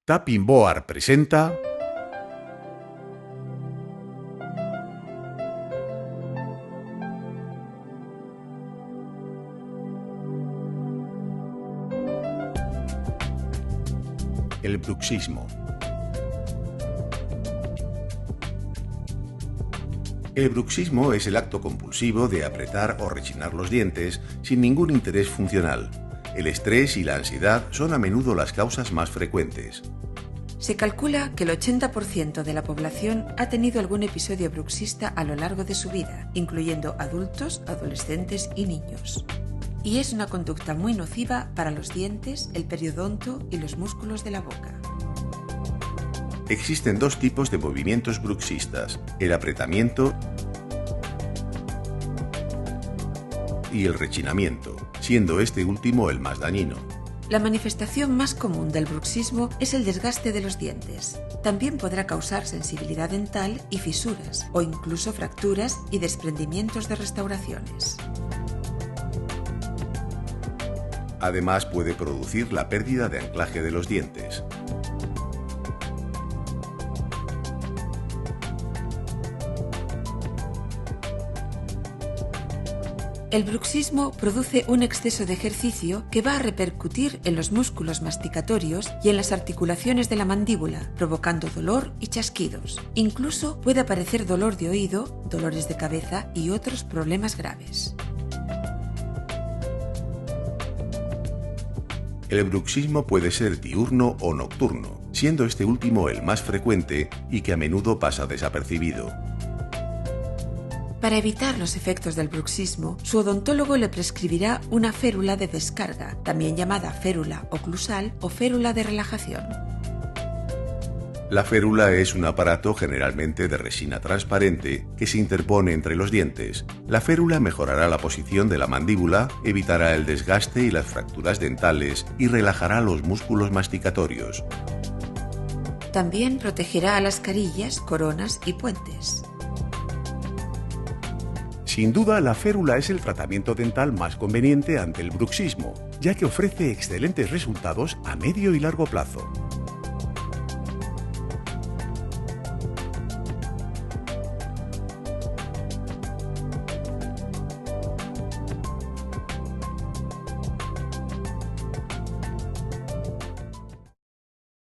Tapping Board presenta el bruxismo. El bruxismo es el acto compulsivo de apretar o rechinar los dientes sin ningún interés funcional. El estrés y la ansiedad son a menudo las causas más frecuentes. Se calcula que el 80% de la población ha tenido algún episodio bruxista a lo largo de su vida, incluyendo adultos, adolescentes y niños. Y es una conducta muy nociva para los dientes, el periodonto y los músculos de la boca. Existen dos tipos de movimientos bruxistas: el apretamiento y el rechinamiento, siendo este último el más dañino. La manifestación más común del bruxismo es el desgaste de los dientes. También podrá causar sensibilidad dental y fisuras, o incluso fracturas y desprendimientos de restauraciones. Además, puede producir la pérdida de anclaje de los dientes. El bruxismo produce un exceso de ejercicio que va a repercutir en los músculos masticatorios y en las articulaciones de la mandíbula, provocando dolor y chasquidos. Incluso puede aparecer dolor de oído, dolores de cabeza y otros problemas graves. El bruxismo puede ser diurno o nocturno, siendo este último el más frecuente y que a menudo pasa desapercibido. Para evitar los efectos del bruxismo, su odontólogo le prescribirá una férula de descarga, también llamada férula oclusal o férula de relajación. La férula es un aparato generalmente de resina transparente que se interpone entre los dientes. La férula mejorará la posición de la mandíbula, evitará el desgaste y las fracturas dentales y relajará los músculos masticatorios. También protegerá a las carillas, coronas y puentes. Sin duda, la férula es el tratamiento dental más conveniente ante el bruxismo, ya que ofrece excelentes resultados a medio y largo plazo.